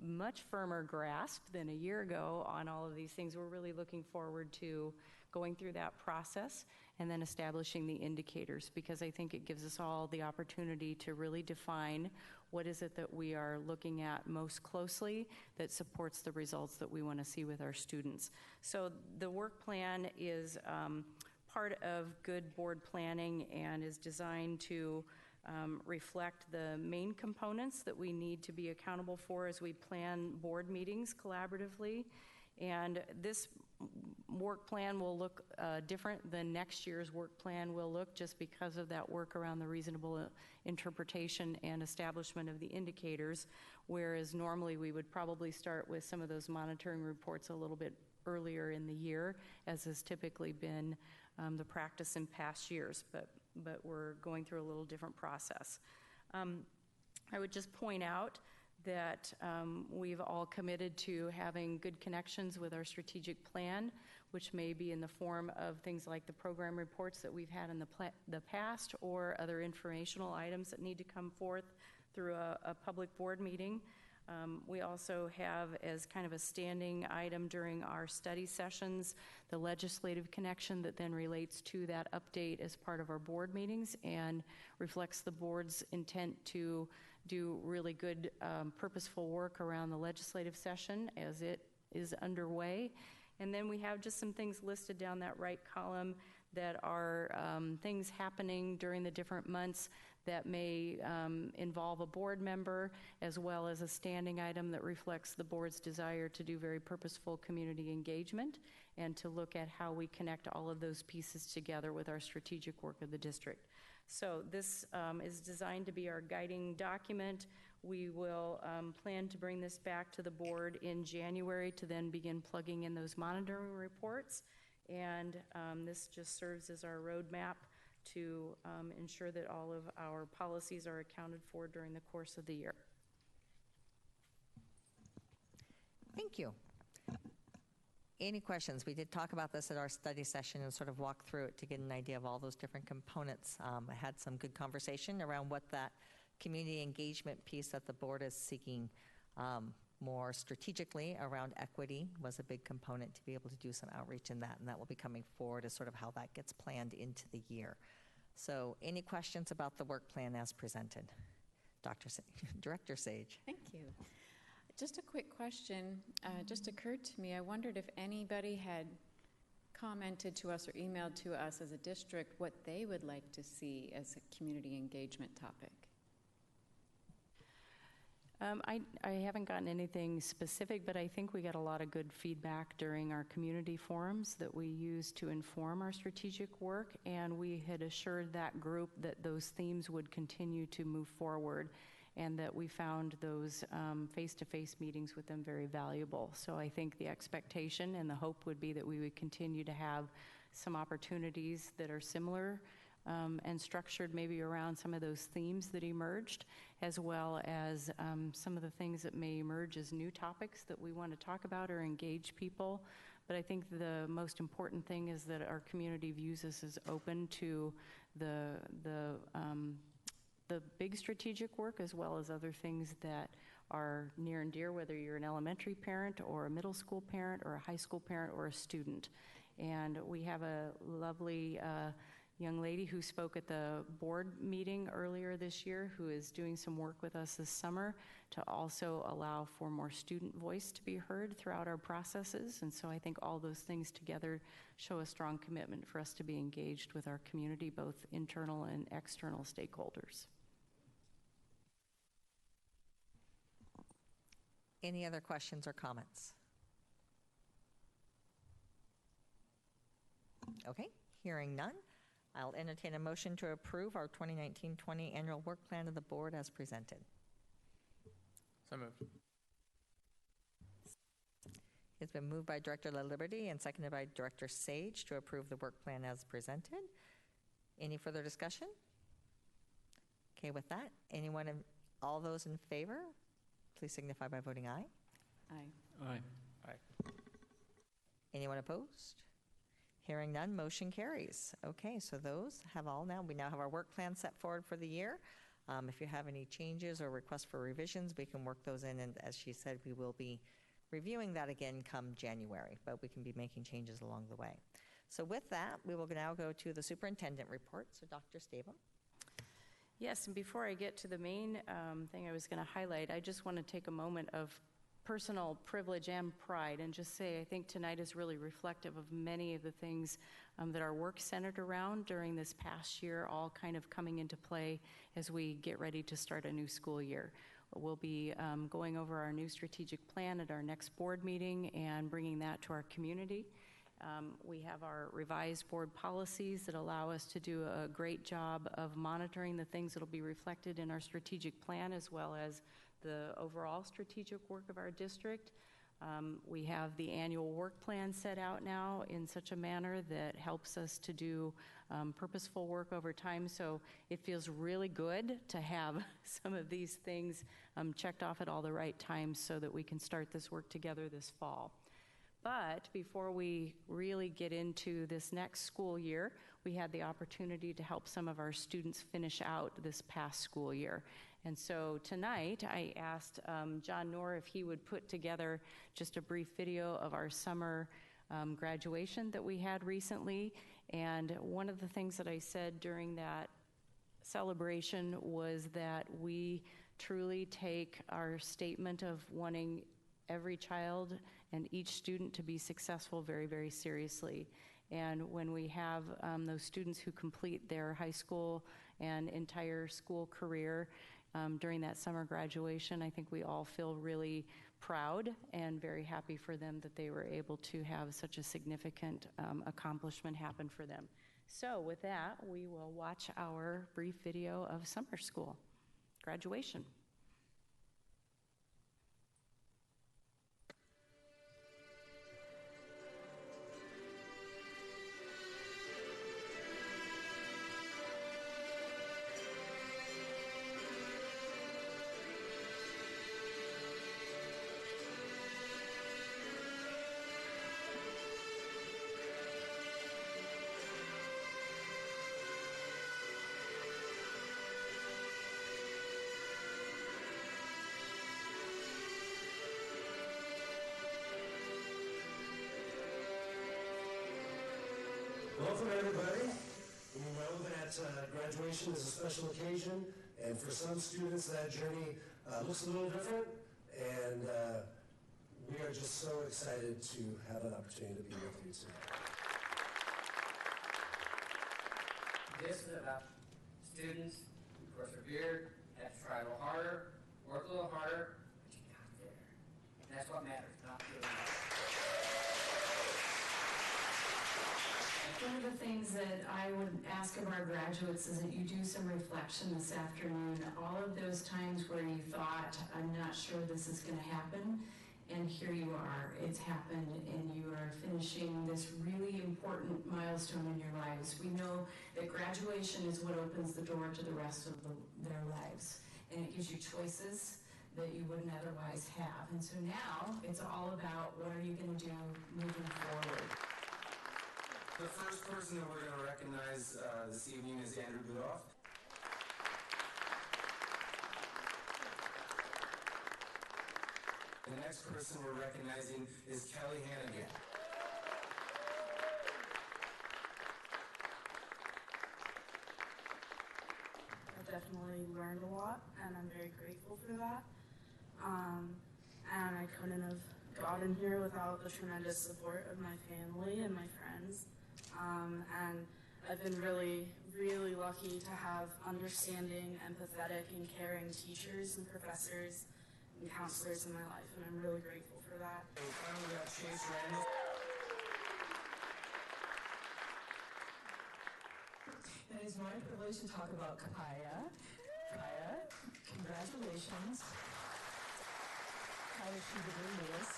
Speaker 11: much firmer grasp than a year ago on all of these things, we're really looking forward to going through that process and then establishing the indicators, because I think it gives us all the opportunity to really define what is it that we are looking at most closely that supports the results that we want to see with our students. So the work plan is part of good board planning and is designed to reflect the main components that we need to be accountable for as we plan board meetings collaboratively. And this work plan will look different than next year's work plan will look, just because of that work around the reasonable interpretation and establishment of the indicators, whereas normally we would probably start with some of those monitoring reports a little bit earlier in the year, as has typically been the practice in past years, but we're going through a little different process. I would just point out that we've all committed to having good connections with our strategic plan, which may be in the form of things like the program reports that we've had in the past, or other informational items that need to come forth through a public board meeting. We also have, as kind of a standing item during our study sessions, the legislative connection that then relates to that update as part of our board meetings and reflects the board's intent to do really good, purposeful work around the legislative session as it is underway. And then we have just some things listed down that right column that are things happening during the different months that may involve a board member, as well as a standing item that reflects the board's desire to do very purposeful community engagement and to look at how we connect all of those pieces together with our strategic work of the district. So this is designed to be our guiding document. We will plan to bring this back to the board in January to then begin plugging in those monitoring reports. And this just serves as our roadmap to ensure that all of our policies are accounted for during the course of the year.
Speaker 2: Thank you. Any questions? We did talk about this at our study session and sort of walk through it to get an idea of all those different components. I had some good conversation around what that community engagement piece that the board is seeking more strategically around equity was a big component to be able to do some outreach in that, and that will be coming forward as sort of how that gets planned into the year. So any questions about the work plan as presented? Director Sage.
Speaker 14: Thank you. Just a quick question just occurred to me. I wondered if anybody had commented to us or emailed to us as a district what they would like to see as a community engagement topic.
Speaker 11: I haven't gotten anything specific, but I think we got a lot of good feedback during our community forums that we use to inform our strategic work, and we had assured that group that those themes would continue to move forward and that we found those face-to-face meetings with them very valuable. So I think the expectation and the hope would be that we would continue to have some opportunities that are similar and structured maybe around some of those themes that emerged, as well as some of the things that may emerge as new topics that we want to talk about or engage people. But I think the most important thing is that our community views us as open to the big strategic work, as well as other things that are near and dear, whether you're an elementary parent or a middle school parent or a high school parent or a student. And we have a lovely young lady who spoke at the board meeting earlier this year who is doing some work with us this summer to also allow for more student voice to be heard throughout our processes. And so I think all those things together show a strong commitment for us to be engaged with our community, both internal and external stakeholders.
Speaker 2: Any other questions or comments? Okay, hearing none, I'll entertain a motion to approve our 2019-20 annual work plan of the board as presented.
Speaker 15: So moved.
Speaker 2: It's been moved by Director La Liberty and seconded by Director Sage to approve the work plan as presented. Any further discussion? Okay, with that, all those in favor, please signify by voting aye.
Speaker 14: Aye.
Speaker 3: Aye.
Speaker 15: Aye.
Speaker 2: Anyone opposed? Hearing none, motion carries. Okay, so those have all now. We now have our work plan set forward for the year. If you have any changes or requests for revisions, we can work those in. And as she said, we will be reviewing that again come January, but we can be making changes along the way. So with that, we will now go to the superintendent report. So Dr. Stabum.
Speaker 11: Yes, and before I get to the main thing I was going to highlight, I just want to take a moment of personal privilege and pride and just say I think tonight is really reflective of many of the things that our work centered around during this past year, all kind of coming into play as we get ready to start a new school year. We'll be going over our new strategic plan at our next board meeting and bringing that to our community. We have our revised board policies that allow us to do a great job of monitoring the things that will be reflected in our strategic plan, as well as the overall strategic work of our district. We have the annual work plan set out now in such a manner that helps us to do purposeful work over time. So it feels really good to have some of these things checked off at all the right times so that we can start this work together this fall. But before we really get into this next school year, we had the opportunity to help some of our students finish out this past school year. And so tonight, I asked John Knorr if he would put together just a brief video of our summer graduation that we had recently. And one of the things that I said during that celebration was that we truly take our statement of wanting every child and each student to be successful very, very seriously. And when we have those students who complete their high school and entire school career during that summer graduation, I think we all feel really proud and very happy for them that they were able to have such a significant accomplishment happen for them. So with that, we will watch our brief video of summer school graduation.
Speaker 16: Welcome, everybody. We know that graduation is a special occasion, and for some students, that journey looks a little different, and we are just so excited to have an opportunity to be with you today.
Speaker 17: This is about students who persevered, had to try a little harder, work a little harder, but you got there. And that's what matters, not giving up.
Speaker 18: One of the things that I would ask of our graduates is that you do some reflection this afternoon. All of those times where you thought, I'm not sure this is going to happen, and here you are. It's happened, and you are finishing this really important milestone in your lives. We know that graduation is what opens the door to the rest of their lives, and it gives you choices that you wouldn't otherwise have. And so now it's all about what are you going to do moving forward.
Speaker 19: The first person that we're going to recognize this evening is Andrew Budoff. The next person we're recognizing is Kelly Hannigan.
Speaker 20: I definitely learned a lot, and I'm very grateful for that. And I couldn't have gotten here without the tremendous support of my family and my friends. And I've been really, really lucky to have understanding, empathetic, and caring teachers and professors and counselors in my life, and I'm really grateful for that.
Speaker 19: And finally, we got Chase Randall.
Speaker 21: It is my privilege to talk about Kaya. Kaya, congratulations. Kaya Lewis.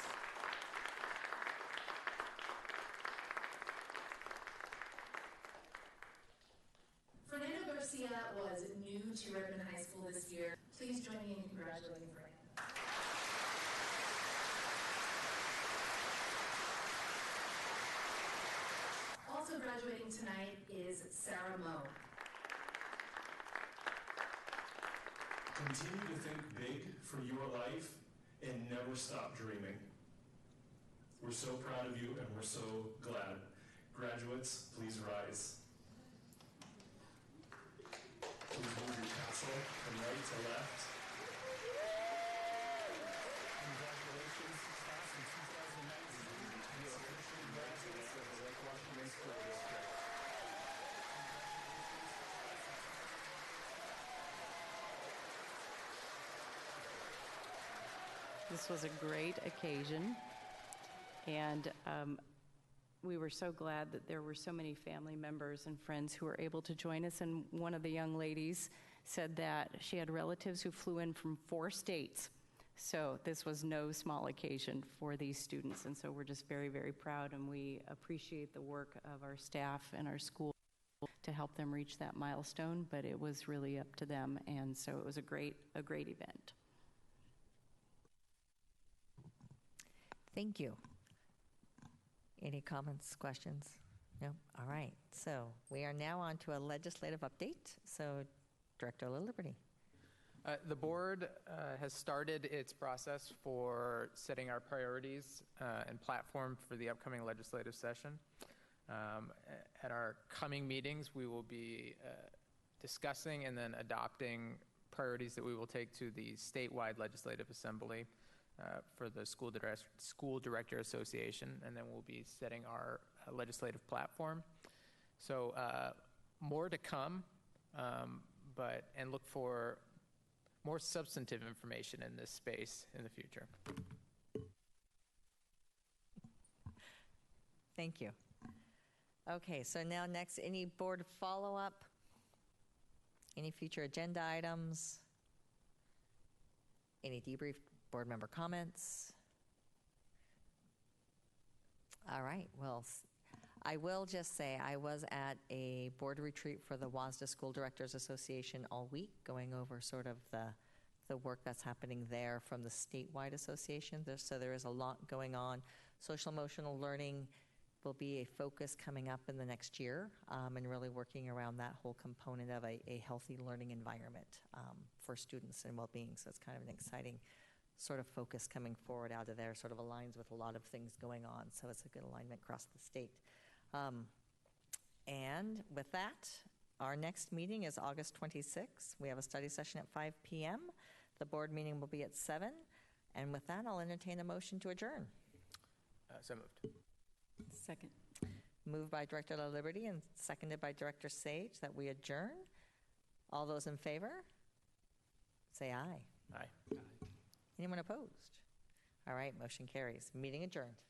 Speaker 18: Fernando Garcia was new to Redmond High School this year. Please join me in congratulating Fernando. Also graduating tonight is Sarah Moe.
Speaker 22: Continue to think big for your life and never stop dreaming. We're so proud of you and we're so glad. Graduates, please rise. Please move your castle from right to left. Congratulations, class of 2019. You are officially graduates of the Lake Washington School District.
Speaker 11: This was a great occasion, and we were so glad that there were so many family members and friends who were able to join us. And one of the young ladies said that she had relatives who flew in from 4 states. So this was no small occasion for these students, and so we're just very, very proud, and we appreciate the work of our staff and our school to help them reach that milestone, but it was really up to them, and so it was a great event.
Speaker 2: Thank you. Any comments, questions? No? All right. So we are now on to a legislative update. So Director LaLiberty.
Speaker 15: The board has started its process for setting our priorities and platform for the upcoming legislative session. At our coming meetings, we will be discussing and then adopting priorities that we will take to the statewide legislative assembly for the School Director Association, and then we'll be setting our legislative platform. So more to come, and look for more substantive information in this space in the future.
Speaker 2: Thank you. Okay, so now next, any board follow-up? Any future agenda items? Any debrief board member comments? All right, well, I will just say I was at a board retreat for the WASDA School Directors Association all week, going over sort of the work that's happening there from the statewide association. So there is a lot going on. Social emotional learning will be a focus coming up in the next year, and really working around that whole component of a healthy learning environment for students and well-being. So it's kind of an exciting sort of focus coming forward out of there, sort of aligns with a lot of things going on. So it's a good alignment across the state. And with that, our next meeting is August 26th. We have a study session at 5 p.m. The board meeting will be at 7. And with that, I'll entertain a motion to adjourn.
Speaker 15: So moved.
Speaker 11: Second.
Speaker 2: Moved by Director LaLiberty and seconded by Director Sage that we adjourn. All those in favor? Say aye.
Speaker 15: Aye.
Speaker 2: Anyone opposed? All right, motion carries. Meeting adjourned.